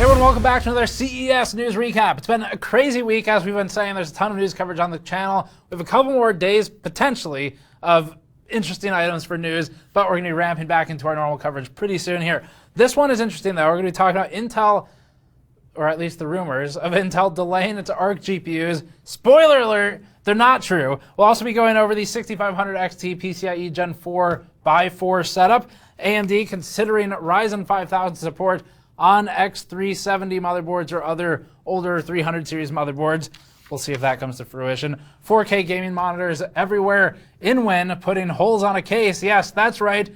Hey everyone, welcome back to another CES News Recap. It's been a crazy week, as we've been saying. There's a ton of news coverage on the channel. We have a couple more days, potentially, of interesting items for news, but we're going to be ramping back into our normal coverage pretty soon here. This one is interesting, though. We're going to be talking about Intel, or at least the rumors, of Intel delaying its ARC GPUs. Spoiler alert, they're not true. We'll also be going over the 6500 XT PCIe Gen 4 x 4 setup. AMD considering Ryzen 5000 support on X370 motherboards or other older 300 series motherboards. We'll see if that comes to fruition. 4K gaming monitors everywhere. Inwin putting holes on a case. Yes, that's right.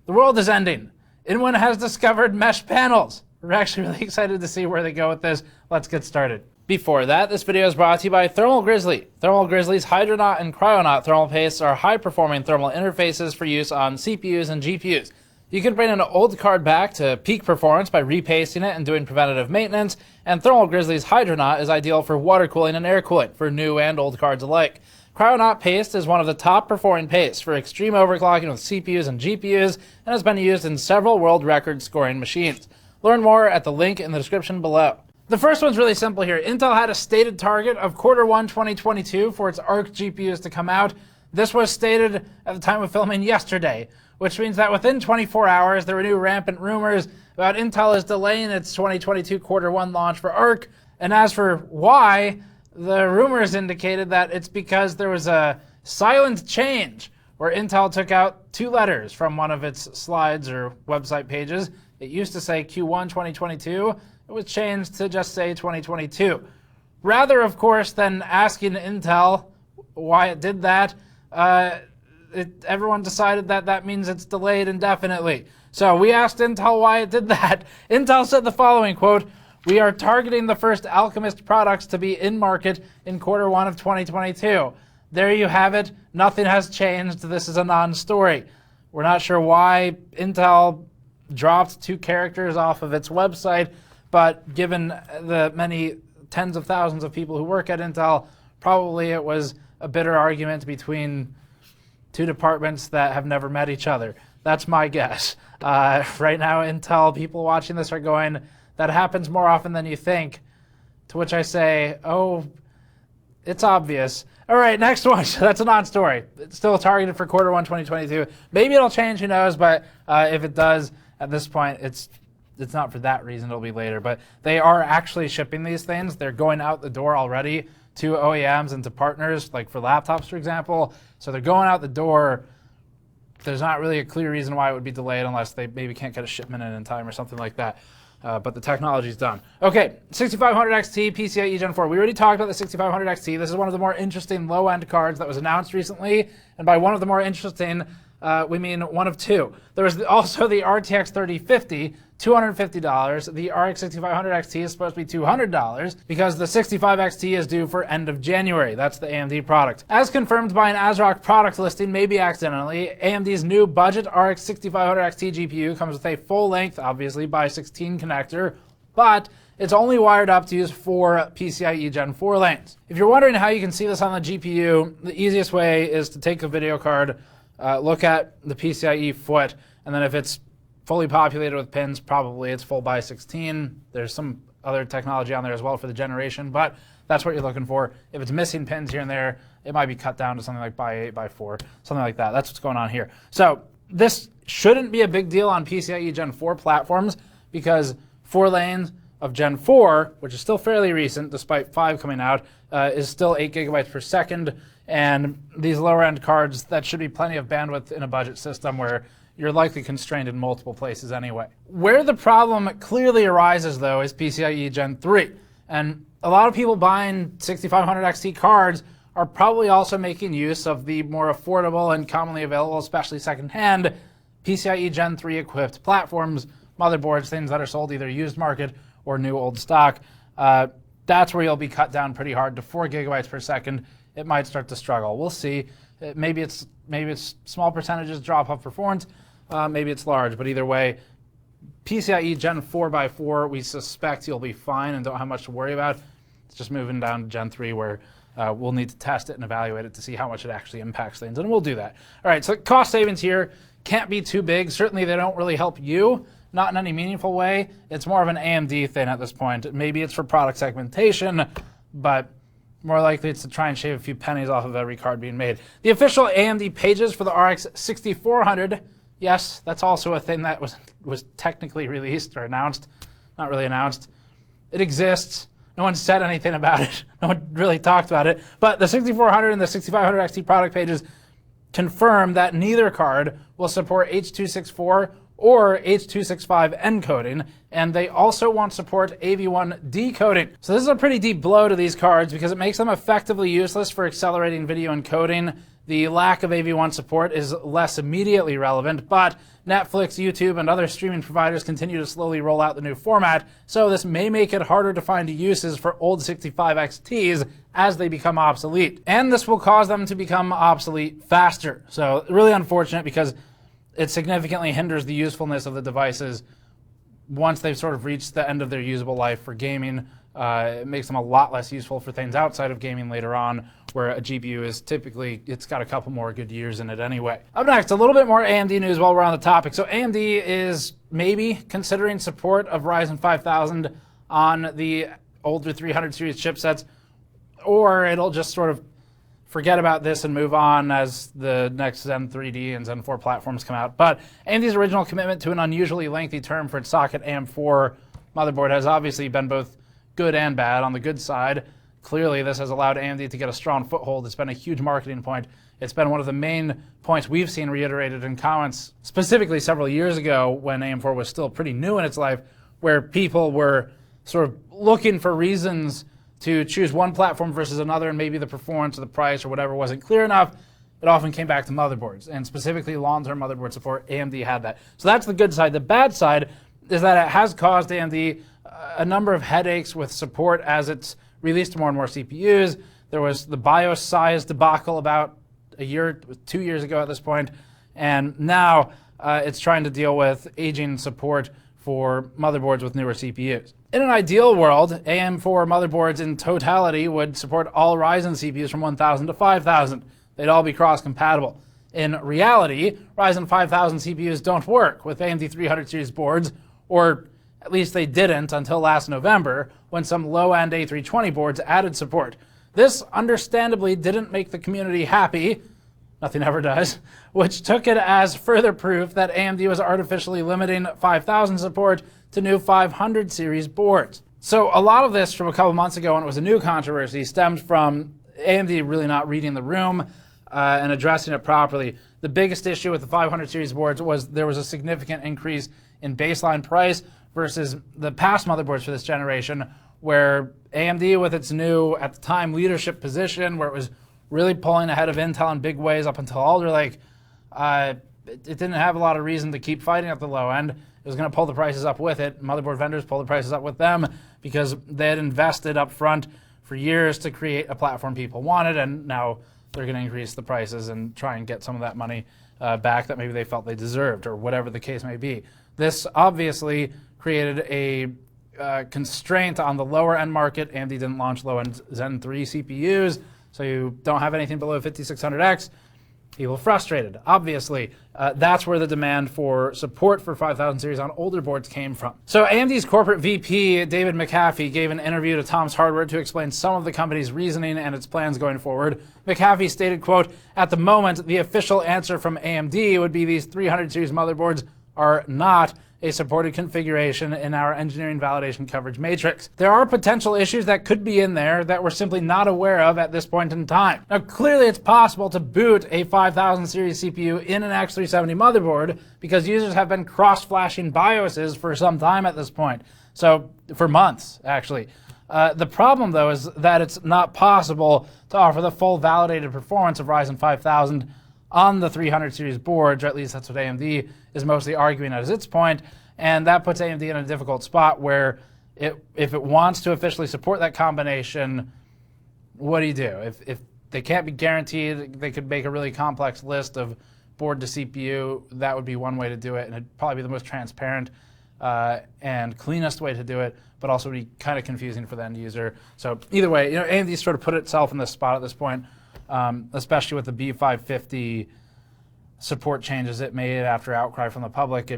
The world is ending. Inwin has discovered mesh panels. We're actually really excited to see where they go with this. Let's get started. Before that, this video is brought to you by Thermal Grizzly. Thermal Grizzly's Hydronaut and Cryonaut thermal pastes are high-performing thermal interfaces for use on CPUs and GPUs. You can bring an old card back to peak performance by repasting it and doing preventative maintenance, and Thermal Grizzly's Hydronaut is ideal for water cooling and air cooling for new and old cards alike. Cryonaut paste is one of the top performing pastes for extreme overclocking with CPUs and GPUs and has been used in several world record scoring machines. Learn more at the link in the description below. The first one's really simple here. Intel had a stated target of Q1 2022 for its ARC GPUs to come out. This was stated at the time of filming yesterday, which means that within 24 hours, there were new rampant rumors about Intel is delaying its 2022 Q1 launch for ARC. And as for why, the rumors indicated that it's because there was a silent change where Intel took out two letters from one of its slides or website pages. It used to say Q1 2022. It was changed to just say 2022. Rather, of course, than asking Intel why it did that, everyone decided that that means it's delayed indefinitely. So we asked Intel why it did that. Intel said the following, quote, "We are targeting the first Alchemist products to be in market in Q1 of 2022. There you have it. Nothing has changed. This is a non-story." We're not sure why Intel dropped two characters off of its website, but given the many tens of thousands of people who work at Intel, probably it was a bitter argument between two departments that have never met each other. That's my guess. Right now, Intel people watching this are going, that happens more often than you think. To which I say, oh, it's obvious. All right, next one. That's a non-story. It's still targeted for Q1 2022. Maybe it'll change, who knows, but if it does, at this point, it's not for that reason, it'll be later. But they are actually shipping these things. They're going out the door already to OEMs and to partners, like for laptops, for example. So they're going out the door. There's not really a clear reason why it would be delayed unless they maybe can't get a shipment in time or something like that. But the technology's done. Okay, 6500 XT PCIe Gen 4. We already talked about the 6500 XT. This is one of the more interesting low-end cards that was announced recently. And by one of the more interesting, we mean one of two. There was also the RTX 3050, $250. The RX 6500 XT is supposed to be $200 because the 65 XT is due for end of January. That's the AMD product. As confirmed by an ASRock product listing, maybe accidentally, AMD's new budget RX 6500 XT GPU comes with a full-length, obviously, by 16 connector, but it's only wired up to use 4 PCIe Gen 4 lanes. If you're wondering how you can see this on the GPU, the easiest way is to take a video card, look at the PCIe foot, and then if it's fully populated with pins, probably it's full by 16. There's some other technology on there as well for the generation, but that's what you're looking for. If it's missing pins here and there, it might be cut down to something like by 8 by 4, something like that. That's what's going on here. So this shouldn't be a big deal on PCIe Gen 4 platforms because 4 lanes of Gen 4, which is still fairly recent despite 5 coming out, is still 8 gigabytes per second. And these lower end cards, that should be plenty of bandwidth in a budget system where you're likely constrained in multiple places anyway. Where the problem clearly arises, though, is PCIe Gen 3. And a lot of people buying 6500 XT cards are probably also making use of the more affordable and commonly available, especially secondhand, PCIe Gen 3 equipped platforms, motherboards, things that are sold either used market or new old stock. That's where you'll be cut down pretty hard to 4 gigabytes per second. It might start to struggle. We'll see. Maybe it's small percentages drop off performance. Maybe it's large, but either way, PCIe Gen 4 x 4, we suspect you'll be fine and don't have much to worry about. It's just moving down to Gen 3 where we'll need to test it and evaluate it to see how much it actually impacts things, and we'll do that. All right, so cost savings here can't be too big. Certainly they don't really help you not in any meaningful way. It's more of an AMD thing at this point. Maybe it's for product segmentation, but more likely it's to try and shave a few pennies off of every card being made. The official AMD pages for the RX 6400, yes, that's also a thing that was technically released or announced. Not really announced. It exists. No one said anything about it. No one really talked about it. But the 6400 and the 6500 XT product pages confirm that neither card will support H.264 or H.265 encoding, and they also won't support AV1 decoding. So this is a pretty deep blow to these cards because it makes them effectively useless for accelerating video encoding. The lack of AV1 support is less immediately relevant, but Netflix, YouTube, and other streaming providers continue to slowly roll out the new format, so this may make it harder to find uses for old 65 XTs as they become obsolete. And this will cause them to become obsolete faster. So really unfortunate because it significantly hinders the usefulness of the devices once they've sort of reached the end of their usable life for gaming. It makes them a lot less useful for things outside of gaming later on, where a GPU is typically, it's got a couple more good years in it anyway. Up next, a little bit more AMD news while we're on the topic. So AMD is maybe considering support of Ryzen 5000 on the older 300 series chipsets, or it'll just sort of forget about this and move on as the next Zen 3D and Zen 4 platforms come out. But AMD's original commitment to an unusually lengthy term for its socket AM4 motherboard has obviously been both good and bad. On the good side, clearly this has allowed AMD to get a strong foothold. It's been a huge marketing point. It's been one of the main points we've seen reiterated in comments, specifically several years ago when AM4 was still pretty new in its life, where people were sort of looking for reasons to choose one platform versus another, and maybe the performance or the price or whatever wasn't clear enough. It often came back to motherboards, and specifically long-term motherboard support. AMD had that. So that's the good side. The bad side is that it has caused AMD a number of headaches with support as it's released more and more CPUs. There was the BIOS size debacle about 2 years ago at this point, and now it's trying to deal with aging support for motherboards with newer CPUs. In an ideal world, AM4 motherboards in totality would support all Ryzen CPUs from 1000 to 5000. They'd all be cross-compatible. In reality, Ryzen 5000 CPUs don't work with AMD 300 series boards, or at least they didn't until last November when some low-end A320 boards added support. This understandably didn't make the community happy, nothing ever does, which took it as further proof that AMD was artificially limiting 5000 support to new 500 series boards. So a lot of this from a couple months ago when it was a new controversy stemmed from AMD really not reading the room and addressing it properly. The biggest issue with the 500 series boards was there was a significant increase in baseline price versus the past motherboards for this generation, where AMD with its new, at the time, leadership position, where it was really pulling ahead of Intel in big ways up until Alder Lake, it didn't have a lot of reason to keep fighting at the low end. It was going to pull the prices up with it. Motherboard vendors pulled the prices up with them because they had invested up front for years to create a platform people wanted, and now they're going to increase the prices and try and get some of that money back that maybe they felt they deserved, or whatever the case may be. This obviously created a constraint on the lower end market. AMD didn't launch low end Zen 3 CPUs, so you don't have anything below 5600X. People frustrated, obviously. That's where the demand for support for 5000 series on older boards came from. So AMD's corporate VP, David McAfee, gave an interview to Tom's Hardware to explain some of the company's reasoning and its plans going forward. McAfee stated, quote, "At the moment, the official answer from AMD would be these 300 series motherboards are not a supported configuration in our engineering validation coverage matrix. There are potential issues that could be in there that we're simply not aware of at this point in time." Now, clearly it's possible to boot a 5000 series CPU in an X370 motherboard because users have been cross-flashing BIOSes for some time at this point. So, for months, actually. The problem, though, is that it's not possible to offer the full validated performance of Ryzen 5000 on the 300 series boards, or at least that's what AMD is mostly arguing as its point, and that puts AMD in a difficult spot where if it wants to officially support that combination, what do you do? If they can't be guaranteed, they could make a really complex list of board to CPU. That would be one way to do it, and it'd probably be the most transparent and cleanest way to do it, but also be kind of confusing for the end user. So either way, AMD sort of put itself in this spot at this point. Especially with the B550 support changes it made after outcry from the public.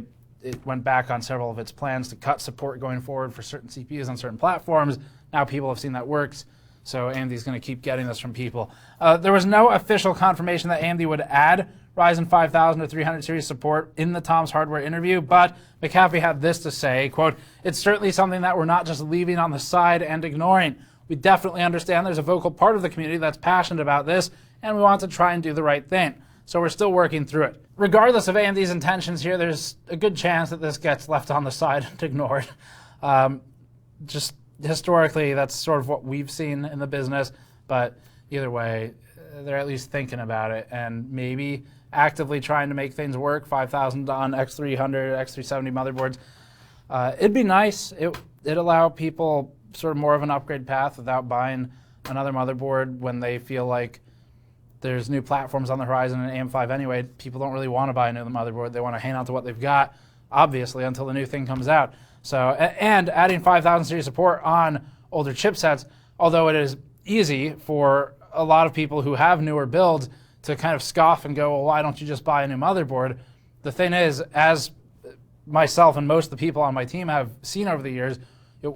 it went back on several of its plans to cut support going forward for certain CPUs on certain platforms. Now people have seen that works, so AMD's going to keep getting this from people. There was no official confirmation that AMD would add Ryzen 5000 or 300 series support in the Tom's Hardware interview, but McAfee had this to say, quote, "It's certainly something that we're not just leaving on the side and ignoring. We definitely understand there's a vocal part of the community that's passionate about this, and we want to try and do the right thing. So we're still working through it." Regardless of AMD's intentions here, there's a good chance that this gets left on the side and ignored. Just historically, that's sort of what we've seen in the business, but either way, they're at least thinking about it and maybe actively trying to make things work. 5000 on X300, X370 motherboards. It'd be nice. It'd allow people sort of more of an upgrade path without buying another motherboard when they feel like there's new platforms on the horizon in AM5 anyway. People don't really want to buy a new motherboard. They want to hang on to what they've got, obviously, until the new thing comes out. So, and adding 5000 series support on older chipsets, although it is easy for a lot of people who have newer builds to kind of scoff and go, well, why don't you just buy a new motherboard? The thing is, as myself and most of the people on my team have seen over the years,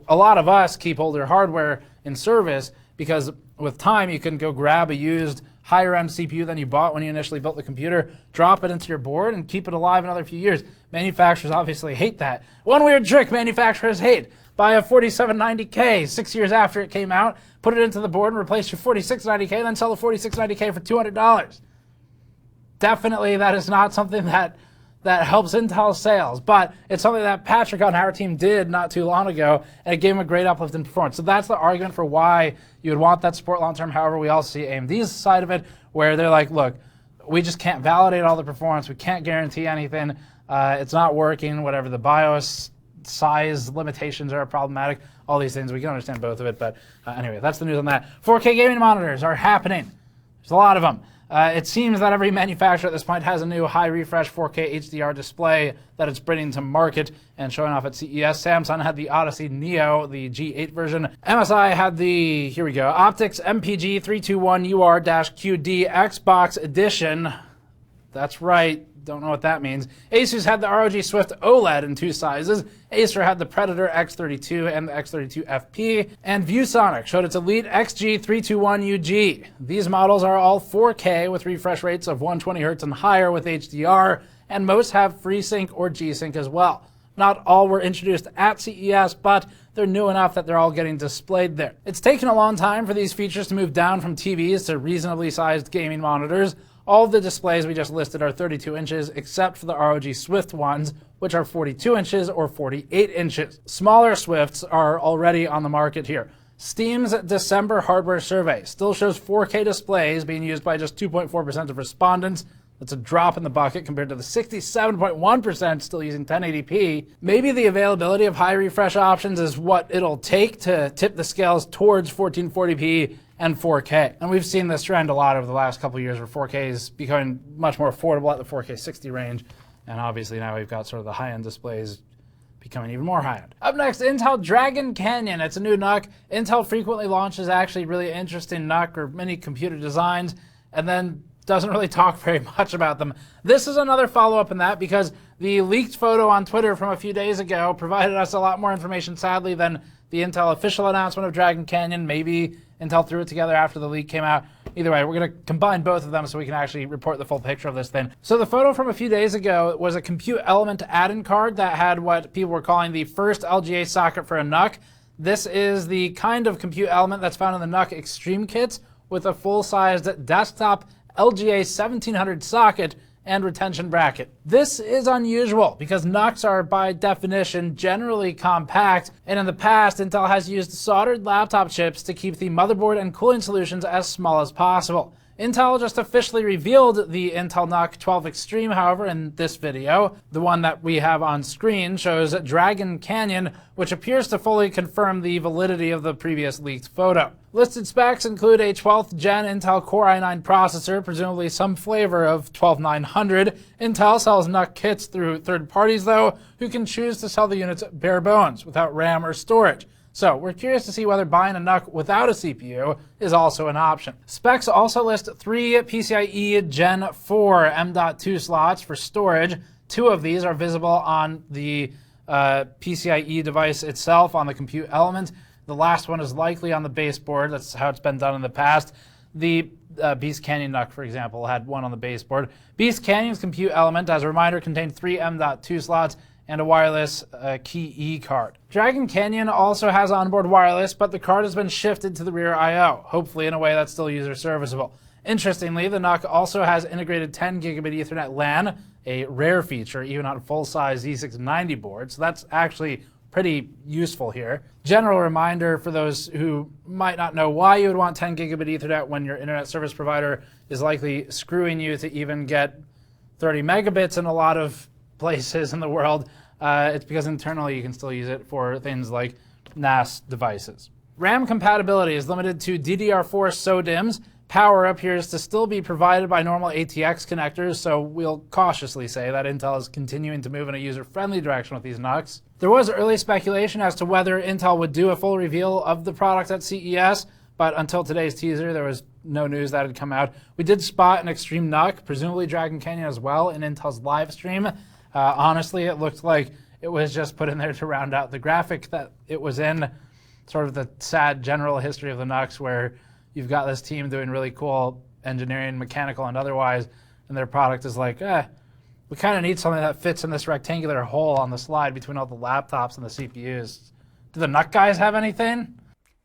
a lot of us keep older hardware in service because with time you can go grab a used higher end CPU than you bought when you initially built the computer, drop it into your board, and keep it alive another few years. Manufacturers obviously hate that. One weird trick manufacturers hate: buy a 4790K 6 years after it came out, put it into the board and replace your 4690K, then sell the 4690K for $200. Definitely that is not something that helps Intel sales, but it's something that Patrick on our team did not too long ago, and it gave him a great uplift in performance. So that's the argument for why you would want that support long-term. However, we also see AMD's side of it, where they're like, look, we just can't validate all the performance. We can't guarantee anything. It's not working, whatever the BIOS size limitations are problematic, all these things. We can understand both of it, but anyway, that's the news on that. 4K gaming monitors are happening. There's a lot of them. It seems that every manufacturer at this point has a new high refresh 4K HDR display that it's bringing to market and showing off at CES. Samsung had the Odyssey Neo, the G8 version. MSI had the, here we go, Optics MPG 321UR-QD Xbox Edition. That's right. Don't know what that means. Asus had the ROG Swift OLED in 2 sizes. Acer had the Predator X32 and the X32 FP. And ViewSonic showed its Elite XG321UG. These models are all 4K with refresh rates of 120Hz and higher with HDR, and most have FreeSync or G-Sync as well. Not all were introduced at CES, but they're new enough that they're all getting displayed there. It's taken a long time for these features to move down from TVs to reasonably sized gaming monitors. All of the displays we just listed are 32 inches, except for the ROG Swift ones, which are 42 inches or 48 inches. Smaller Swifts are already on the market here. Steam's December hardware survey still shows 4K displays being used by just 2.4% of respondents. That's a drop in the bucket compared to the 67.1% still using 1080p. Maybe the availability of high refresh options is what it'll take to tip the scales towards 1440p and 4K. And we've seen this trend a lot over the last couple of years where 4K is becoming much more affordable at the 4K 60 range. And obviously now we've got sort of the high-end displays becoming even more high-end. Up next, Intel Dragon Canyon. It's a new NUC. Intel frequently launches actually really interesting NUC or mini computer designs and then doesn't really talk very much about them. This is another follow-up in that because the leaked photo on Twitter from a few days ago provided us a lot more information, sadly, than the Intel official announcement of Dragon Canyon. Maybe Intel threw it together after the leak came out. Either way, we're going to combine both of them so we can actually report the full picture of this thing. So the photo from a few days ago was a compute element add-in card that had what people were calling the first LGA socket for a NUC. This is the kind of compute element that's found in the NUC Extreme kits with a full-sized desktop LGA 1700 socket and retention bracket. This is unusual because NUCs are by definition generally compact, and in the past Intel has used soldered laptop chips to keep the motherboard and cooling solutions as small as possible. Intel just officially revealed the Intel NUC 12 Extreme, however, in this video. The one that we have on screen shows Dragon Canyon, which appears to fully confirm the validity of the previous leaked photo. Listed specs include a 12th gen Intel Core i9 processor, presumably some flavor of 12900. Intel sells NUC kits through third parties, though, who can choose to sell the units bare bones, without RAM or storage. So we're curious to see whether buying a NUC without a CPU is also an option. Specs also list 3 PCIe Gen 4 M.2 slots for storage, 2 of these are visible on the PCIe device itself, on the compute element. The last one is likely on the baseboard. That's how it's been done in the past. The Beast Canyon NUC, for example, had one on the baseboard. Beast Canyon's compute element, as a reminder, contained 3 M.2 slots and a wireless Key card. Dragon Canyon also has onboard wireless, but the card has been shifted to the rear I/O, hopefully in a way that's still user serviceable. Interestingly, the NUC also has integrated 10 gigabit Ethernet LAN, a rare feature even on a full-size Z690 board, so that's actually pretty useful here. General reminder for those who might not know why you would want 10 gigabit Ethernet when your internet service provider is likely screwing you to even get 30 megabits in a lot of places in the world. It's because internally you can still use it for things like NAS devices. RAM compatibility is limited to DDR4 SODIMMs. Power appears to still be provided by normal ATX connectors, so we'll cautiously say that Intel is continuing to move in a user-friendly direction with these NUCs. There was early speculation as to whether Intel would do a full reveal of the product at CES, but until today's teaser, there was no news that had come out. We did spot an Extreme NUC, presumably Dragon Canyon as well, in Intel's live stream. Honestly, it looked like it was just put in there to round out the graphic that it was in, sort of the sad general history of the NUCs, where you've got this team doing really cool engineering, mechanical and otherwise, and their product is like, we kind of need something that fits in this rectangular hole on the slide between all the laptops and the CPUs. Do the NUC guys have anything?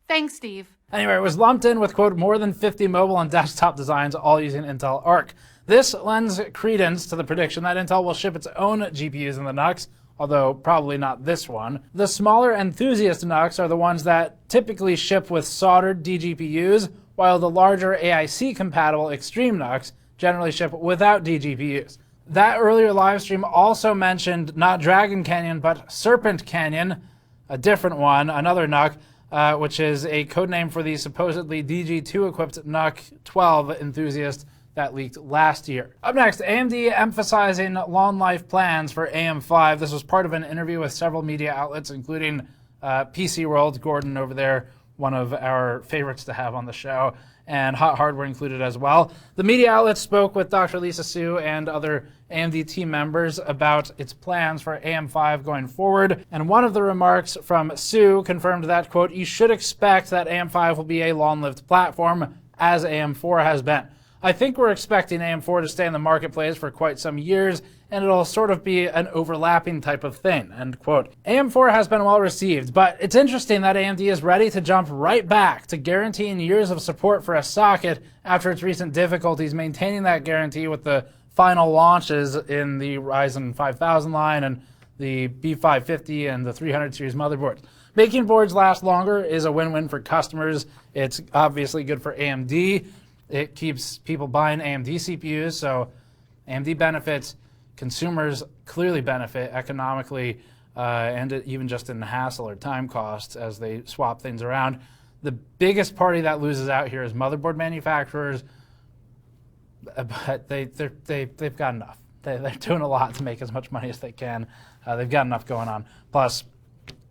Thanks, Steve. Anyway, it was lumped in with, quote, more than 50 mobile and desktop designs, all using Intel Arc. This lends credence to the prediction that Intel will ship its own GPUs in the NUCs, although probably not this one. The smaller enthusiast NUCs are the ones that typically ship with soldered DGPUs, while the larger AIC-compatible Extreme NUCs generally ship without DGPUs. That earlier live stream also mentioned not Dragon Canyon, but Serpent Canyon, a different one, another NUC, which is a codename for the supposedly DG2-equipped NUC 12 enthusiast that leaked last year. Up next, AMD emphasizing long-life plans for AM5. This was part of an interview with several media outlets, including PC World, Gordon over there, one of our favorites to have on the show, and Hot Hardware included as well. The media outlets spoke with Dr. Lisa Su and other AMD team members about its plans for AM5 going forward, and one of the remarks from Su confirmed that, quote, you should expect that AM5 will be a long-lived platform, as AM4 has been. I think we're expecting AM4 to stay in the marketplace for quite some years, and it'll sort of be an overlapping type of thing, end quote. AM4 has been well received, but it's interesting that AMD is ready to jump right back to guaranteeing years of support for a socket after its recent difficulties maintaining that guarantee with the final launches in the Ryzen 5000 line and the B550 and the 300 series motherboards. Making boards last longer is a win-win for customers. It's obviously good for AMD. It keeps people buying AMD CPUs, so AMD benefits, consumers clearly benefit economically, and even just in hassle or time costs as they swap things around. The biggest party that loses out here is motherboard manufacturers, but they've got enough. They're doing a lot to make as much money as they can. They've got enough going on. Plus,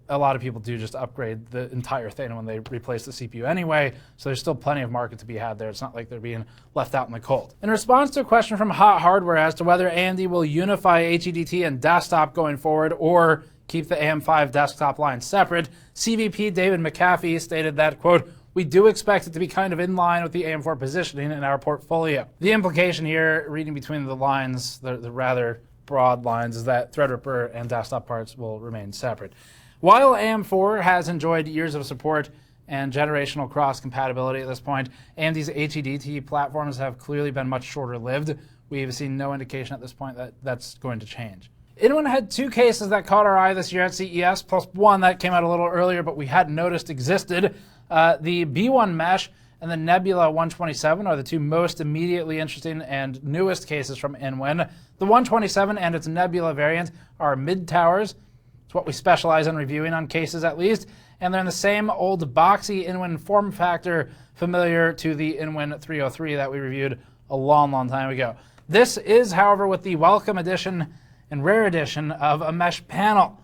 a lot of people do just upgrade the entire thing when they replace the CPU anyway, so there's still plenty of market to be had there. It's not like they're being left out in the cold. In response to a question from Hot Hardware as to whether AMD will unify HEDT and desktop going forward or keep the AM5 desktop line separate, CVP David McAfee stated that, quote, we do expect it to be kind of in line with the AM4 positioning in our portfolio. The implication here, reading between the lines, the rather broad lines, is that Threadripper and desktop parts will remain separate. While AM4 has enjoyed years of support and generational cross-compatibility at this point, AMD's HEDT platforms have clearly been much shorter-lived. We've seen no indication at this point that that's going to change. Inwin had 2 cases that caught our eye this year at CES, plus one that came out a little earlier but we hadn't noticed existed. The B1 Mesh and the Nebula 127 are the 2 most immediately interesting and newest cases from Inwin. The 127 and its Nebula variant are mid-towers. It's what we specialize in reviewing on cases at least, and they're in the same old boxy Inwin form factor familiar to the Inwin 303 that we reviewed a long, long time ago. This is, however, with the welcome edition and rare edition of a mesh panel.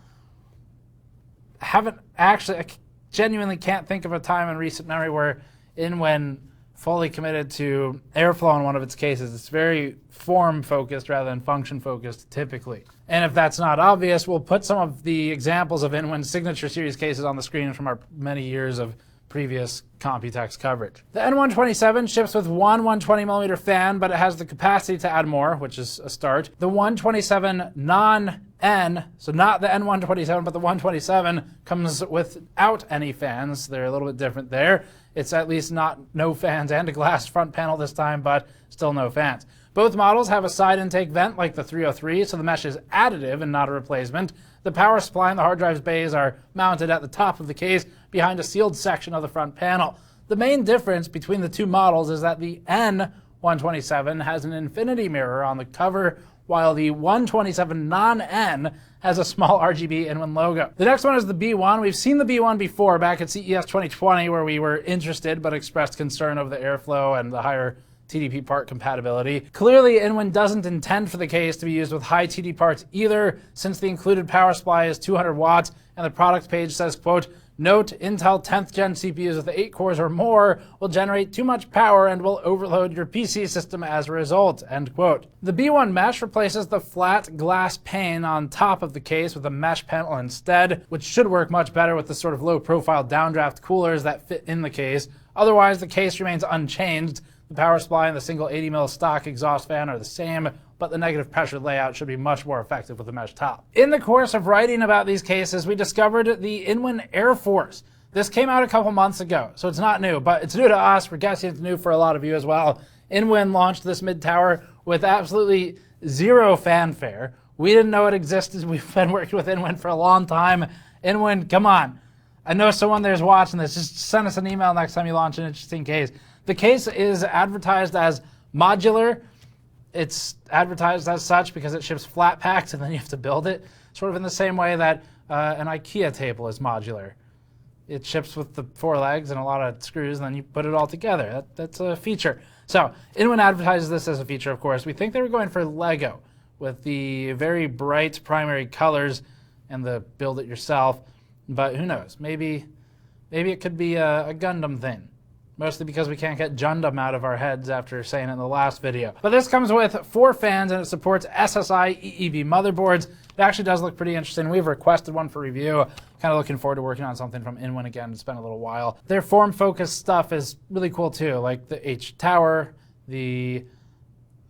I genuinely can't think of a time in recent memory where Inwin fully committed to airflow in one of its cases. It's very form-focused rather than function-focused typically. And if that's not obvious, we'll put some of the examples of Inwin's signature series cases on the screen from our many years of previous Computex coverage. The N127 ships with one 120mm fan, but it has the capacity to add more, which is a start. The 127 non-N, so not the N127, but the 127 comes without any fans. They're a little bit different there. It's at least not no fans and a glass front panel this time, but still no fans. Both models have a side intake vent like the 303, so the mesh is additive and not a replacement. The power supply and the hard drive's bays are mounted at the top of the case behind a sealed section of the front panel. The main difference between the two models is that the N127 has an infinity mirror on the cover, while the 127 non-N has a small RGB Inwin logo. The next one is the B1. We've seen the B1 before back at CES 2020, where we were interested but expressed concern over the airflow and the higher TDP part compatibility. Clearly, Inwin doesn't intend for the case to be used with high TD parts either, since the included power supply is 200 watts, and the product page says, quote, "Note, Intel 10th gen CPUs with 8 cores or more will generate too much power and will overload your PC system as a result," end quote. The B1 mesh replaces the flat glass pane on top of the case with a mesh panel instead, which should work much better with the sort of low profile downdraft coolers that fit in the case. Otherwise, the case remains unchanged. The power supply and the single 80mm stock exhaust fan are the same, but the negative pressure layout should be much more effective with the mesh top. In the course of writing about these cases, we discovered the Inwin Air Force. This came out a couple months ago, so it's not new, but it's new to us. We're guessing it's new for a lot of you as well. Inwin launched this mid-tower with absolutely zero fanfare. We didn't know it existed. We've been working with Inwin for a long time. Inwin, come on. I know someone there's watching this. Just send us an email next time you launch an interesting case. The case is advertised as modular. It's advertised as such because it ships flat packs and then you have to build it, sort of in the same way that an IKEA table is modular. It ships with the 4 legs and a lot of screws, and then you put it all together. That's a feature. So Inwin advertises this as a feature, of course. We think they were going for Lego with the very bright primary colors and the build it yourself, but who knows? Maybe it could be a Gundam thing. Mostly because we can't get Gundam out of our heads after saying it in the last video. But this comes with 4 fans and it supports SSI EEV motherboards. It actually does look pretty interesting. We've requested one for review. Kind of looking forward to working on something from Inwin again. It's been a little while. Their form-focused stuff is really cool too, like the H Tower, the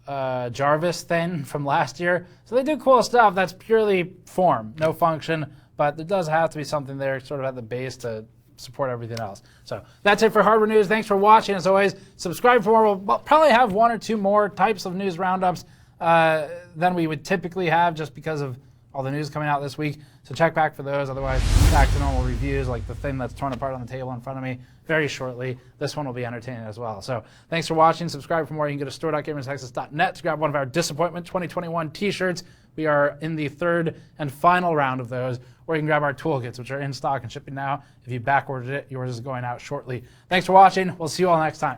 Jarvis thing from last year. So they do cool stuff that's purely form, no function, but there does have to be something there sort of at the base to support everything else. So that's it for hardware news. Thanks for watching. As always, subscribe for more. We'll probably have 1 or 2 more types of news roundups than we would typically have just because of all the news coming out this week. So check back for those. Otherwise, back to normal reviews like the thing that's torn apart on the table in front of me very shortly. This one will be entertaining as well. So thanks for watching. Subscribe for more. You can go to store.gamersnexus.net to grab one of our Disappointment 2021 t-shirts. We are in the 3rd and final round of those, or you can grab our toolkits, which are in stock and shipping now. If you back ordered it, yours is going out shortly. Thanks for watching. We'll see you all next time.